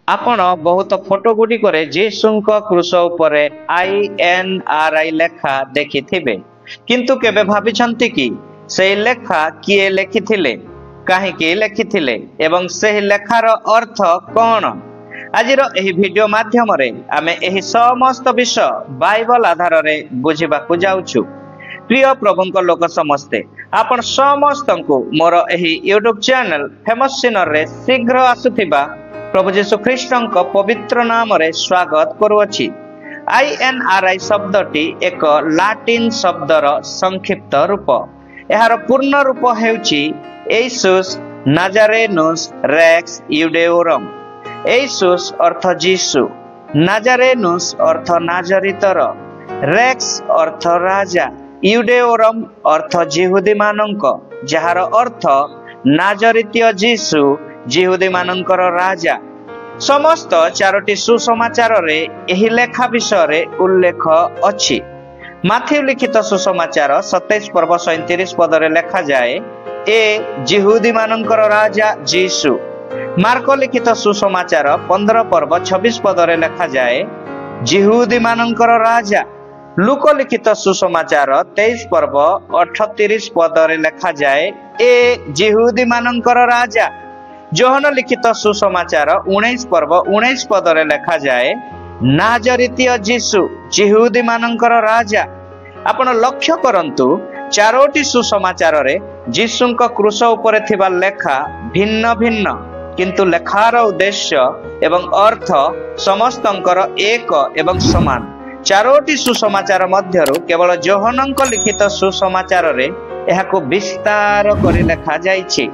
आपण बहुत फोटो गुड़िक जीशुक क्रूस उपरे INRI लेखा देखि किंतु केबे भाबिछंती कि से लेखा किए लेखिथिले काहेकि लेखिथिले एवं से लेखार अर्थ कौन। आजिर एही वीडियो माध्यम रे आमे एही समस्त विषय बाइबल आधार रे बुझिबाकु जाउछु। प्रिय प्रभुंक लोक समस्ते आपण समस्त को मोर एही यूट्यूब चैनल फेमस सिनर रे शीघ्र आसुथिबा प्रभु यीशु ख्रीष्टंक पवित्र नाम रे स्वागत करूअछि। INRI शब्दटी एक लाटिन शब्दर संक्षिप्त रूप। एहार पूर्ण रूप हेउछि एसुस नाजारेनुस रेक्स यूडेओरम। एसुस अर्थ जीसु, नाजारेनुस अर्थ नाजरितर, रेक्स अर्थ राजा, यूडेओरम अर्थ जिहुदी मानंक, जहार अर्थ नाजरितीय जीसु जिहुदी मानंकर राजा। समस्त चारोटी सुसमाचार रे एही लेखा विषय रे उल्लेख अछि। माथ्यू लिखित सुसमाचार 27 पर्व 37 पद रे लेखा जाए ए जिहुदी मानंकर राजा जीसु। मार्को लिखित सुसमाचार 15 पर्व 26 पद रे लेखा जाए जिहुदी मानंकर राजा। लूक लिखित सुसमाचार 23 पर्व 38 पद रे लेखा जाए ए जिहुदी मानंकर राजा। जोहन लिखित सुसमाचार 19 पर्व 19 पद रे लेखा जाए नाजरितीय जीसु जिहुदी मानंकर राजा। आपण लक्ष्य करंतु चारोटी सुसमाचार रे जीसुंक क्रूस उपरे थिबा लेखा भिन्न भिन्न किंतु लेखार उद्देश्य एवं अर्थ समस्तंकर एक एवं समान। चारोटी सुसमाचार मध्यरु केवल जोहनंक लिखित सुसमाचार रे एहाको विस्तार करि लेखा जाइछि।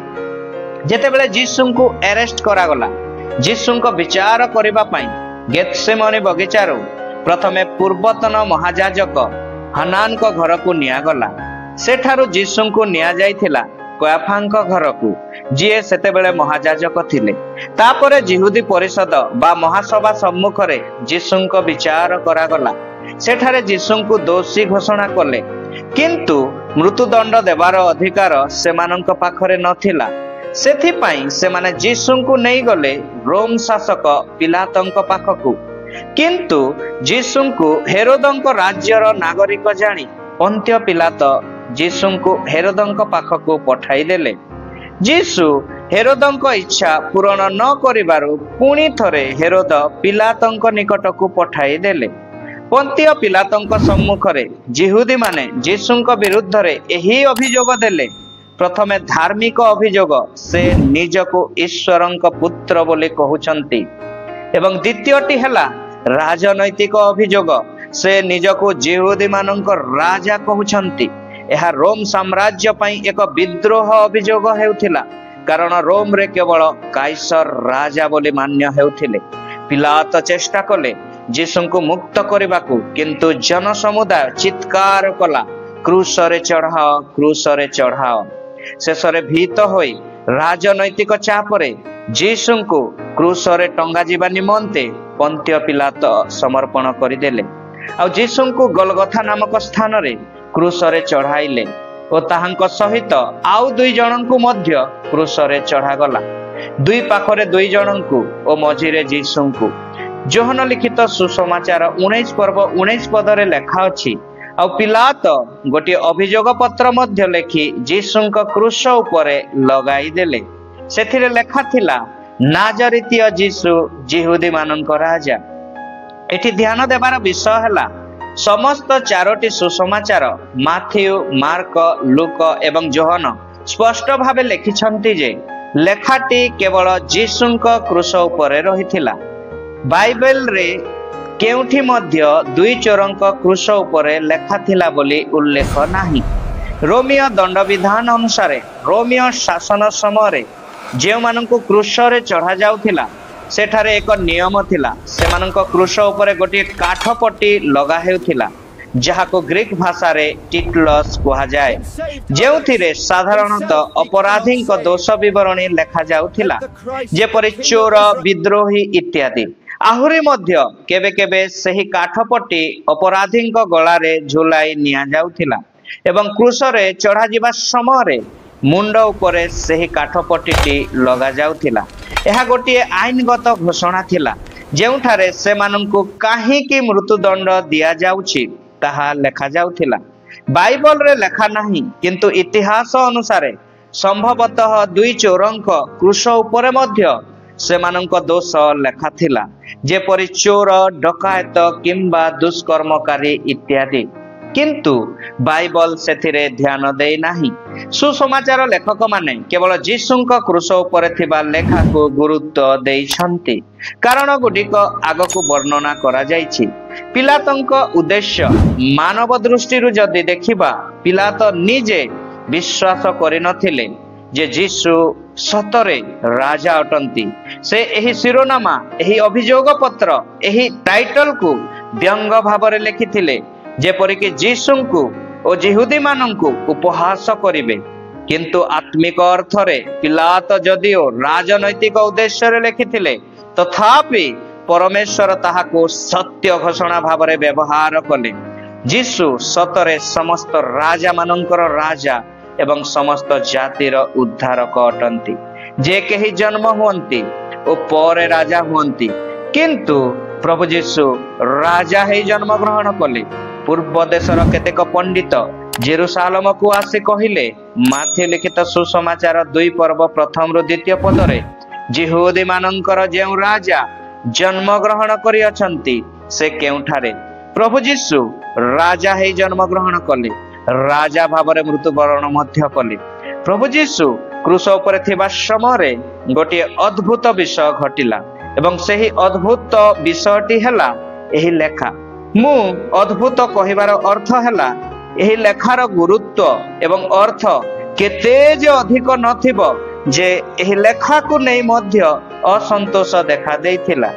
जेतेबेले जीसुंकु अरेस्ट करा गला, जीसुंक विचार करिबा पई गेत्सेमनी बगीचारू प्रथमे पूर्वतन महायाजक हनान को घर को निया गला। सेठारु जीसुंकु निया जाइथिला कयाफांक घर को, जिए सेतेबेले महायाजक थिले। तापरे जिहुदी परिषद बा महासभा सम्मुख रे जीसुंक विचार करा गला। सेठारे जीसुंकु दोषी घोषणा कले, किंतु मृत्युदंड देवार अधिकार सेमानंक पाखरे नथिला। सेथिपाई सेमाने जीसुंकु नहीं गले रोम शासक पिलातंक पाखकु। किंतु जीसुंकु हेरोदंक राज्यर नागरिक जानी पंत्य पिलात जीसुंकु हेरोदंक पाखकु पठाई देले। जीसु हेरोदंक इच्छा पूरण न करिबारु पुणी थरे हेरोद पिलातंक निकटकु पठाई देले। पंत्य पिलातंक सम्मुख रे जिहुदी माने जीसुंक विरुद्ध रे एही अभियोग देले। प्रथमे धार्मिक अभियोग, से निजको ईश्वरंक पुत्र बोली कहउचंती, एवं द्वितीयटी हला राजनैतिक अभियोग, से निजको जिहुदी मानंक राजा कहउचंती। एहा रोम साम्राज्य पई एक विद्रोह अभियोग हेउथिला, कारण रोम रे केवल काइसर राजा बोली मान्य हेउथिले। पिलात चेष्टा कले जीसुंकु मुक्त करिबाकू, किंतु जन समुदाय चित्कार कला, क्रूसरे चढ़ाओ, क्रूसरे चढ़ाओ। शेषरे भीत होई राजनैतिक चापरे जीसुंकु क्रूसरे टंगा जीवा निमंते पंत्य पिलात समर्पण करिदेले। आ जीसुंकु गलगथा नामक स्थान रे क्रूसरे चढ़ाइले ओ ताहांक सहित आउ दुई जनंकु मध्य क्रूसरे चढ़ागला। दुई पाखरे दुई जनंकु ओ मझिरे जीसुंकु। जोहन लिखित सुसमाचार 19 पर्व 19 पद रे लेखा अछि, आ पिलात गोटे अभियोग पत्र मध्य लेखि जीसुंक क्रूस उपरे लगाई देले। सेथिरे लेखा थिला नाजरितीय जीसु जिहुदी मानंक राजा। एठी ध्यान देबार विषय हला समस्त चारोटी सुसमाचार माथ्यू, मार्क, लूक एवं जोहन स्पष्ट भावे लिखिछंती जे लेखाटी केवल जीसुंक क्रूस उपरे रहिथिला। बाइबल रे केउठी मध्य दुई चोरंक क्रूस उपरे लेखा थिला बोली उल्लेख नाही। रोमियो दंड विधान अनुसार रोमियो शासन समय जे मानंकु क्रूस रे चढ़ा जाउथिला सेठारे एक नियम थिला। सेमानंक क्रूस उपरे गोटे काठ पट्टी लगा हेउथिला, जहाको ग्रीक भाषा रे टिटलस कहा जाए, जेउथिरे साधारणतः अपराधींक दोष विवरणी लेखा जाउथिला, जेपरि चोर, विद्रोही इत्यादि। आहुरी मध्य केबे केबे सही काठपट्टी अपराधींक गलारे झुलाई निया जाउथिला एवं क्रूस रे चढ़ा जिबा समय मुंड उपरे सेही काठपट्टीटी लगा जाउथिला। एहा गोटिए आईनगत घोषणा थिला जेउठारे सेमानंकु काहीकि मृत्युदंड दिया जाउछि ताहा लेखा जाउथिला। बाइबल रे लेखा नाही, किंतु इतिहास अनुसारे संभवतः दुई चोरंक क्रूस उपरे मध्य सेमानंक दोष लेखा थिला, जेपरि चोर, डकायत किंबा दुष्कर्मकारी इत्यादि। किंतु बाइबल सेथिरे ध्यान देई नाही। सुसमाचार लेखक माने केवल जीशुंक क्रूस उपरे थिबा लेखा को गुरुत्व देइछंती, कारण गुडिक आगकु वर्णना करा जाइछि। पिलातंक उद्देश्य मानव दृष्टि जदि देखिबा, पिलात निजे विश्वास करि नथिले जे जीशु सतरे राजा अटंती। से एही शिरोनामा, एही अभियोग पत्र, एही टाइटल को व्यंग भावरे लिखिथिले, जेपरिक जीशुंकु ओ जिहुदी मानंकु उपहास करिवे। किंतु आत्मिक अर्थरे पिलात जदिओ राजनैतिक उद्देश्य रे लिखिथिले, तथापि परमेश्वर ताहाको सत्य घोषणा भावरे व्यवहार कले। जीशु सतरे समस्त राजा मानंकर राजा एवं समस्त जातिर उद्धारक अटंती, जे केही जन्म हुअंती ओ परे राजा हुअंती। किंतु प्रभु जीशु राजा हे जन्म ग्रहण कले। पूर्व देशर केतेक पंडित जेरुसालेम को आसी कहिले, माथि लिखित सुसमाचार 2 पर्व 1 रु 2 पदरे जिहुदी मानंकर जेउ राजा जन्म ग्रहण करि अछंती से केउठारे प्रभु जीशु राजा हे जन्म ग्रहण कले, राजा भावरे मृत्युवरण मध्य कले। प्रभु जीशु क्रूस उपरे थिबा समय गोटे अद्भुत विषय घटिला, एवं सेही अद्भुत विषयटी हेला एही लेखा। मु अद्भुत कहिबार अर्थ हेला एही लेखार गुरुत्व एवं अर्थ केते जे अधिक नथिबो जे एही लेखा को नै मध्य असंतोष देखा देइथिला।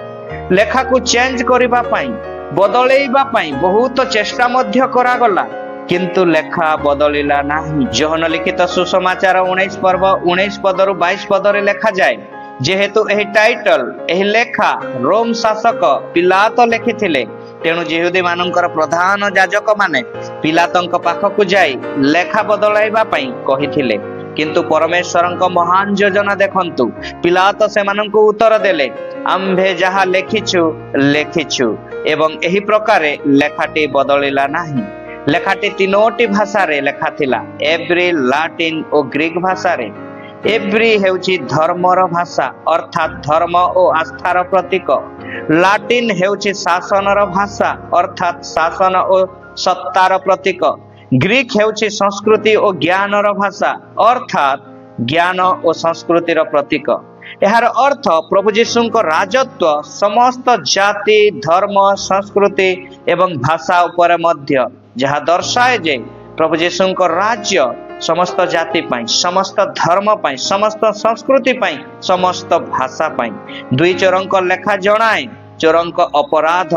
लेखा को चेंज करिबा पई, बदलैबा पई बहुत चेष्टा मध्य करा गला, किंतु लेखा बदलिला नाही। जोहन लिखित सुसमाचार 19 पर्व 19 पदरु 22 पदरे लेखा जाए, जेहेतु एही टाइटल एही लेखा रोम शासक पिलात लिखिथिले, तेणु जिहुदी मानंकर प्रधान याजक माने पिलातंक पाखकु जाई लेखा बदलाइबा पई कहिथिले। किंतु परमेश्वरंक महान योजना देखंतु। पिलात सेमानंकु उत्तर देले, आम्भे जहा लेखिछु लेखिछु, एवं एही प्रकारे लेखाटी बदलिला नाही। लेखाटी 3टी भाषा रे लेखा थिला, एब्री, लाटिन और ग्रीक भाषा रे। एब्री हेउची धर्मर भाषा, अर्थात धर्म और आस्थार प्रतीक। लाटिन हेउची शासनर भाषा, अर्थात शासन और सत्तार प्रतीक। ग्रीक हेउची संस्कृति और ज्ञानर भाषा, अर्थात ज्ञान और संस्कृतिर प्रतीक। यार अर्थ प्रभु जीशुंक राजत्व समस्त जाति, धर्म, संस्कृति एवं भाषा उपरे मध्य, जहाँ दर्शाए जे प्रभु जीशुंक राज्य समस्त जाति पाई, समस्त धर्म पाई, समस्त संस्कृति पाई, समस्त भाषा पाई। 2 चोरंक लेखा जणाए चोरंक अपराध,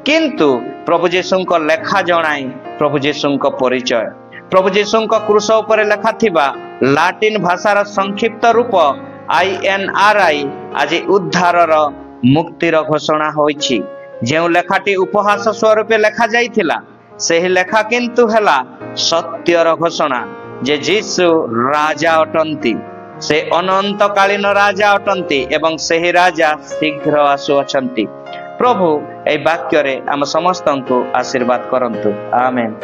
किंतु प्रभु जीशुंक लेखा जणाए प्रभु जीशुंक परिचय। प्रभु जीशुंक क्रूस उपरे लेखा थिबा लाटिन भाषार संक्षिप्त रूप INRI आज उद्धारर मुक्तिर घोषणा होइछि। जेउ लेखाटी उपहास स्वरूपे लेखा जाइथिला, सेही लेखा किंतु हेला सत्यर घोषणा जे जीशु राजा अटंती। से अनंत कालीन राजा अटंती एवं सेही राजा शीघ्र आसु अछंती। प्रभु ए वाक्य रे आम समस्तंकु आशीर्वाद करंतु। आमेन।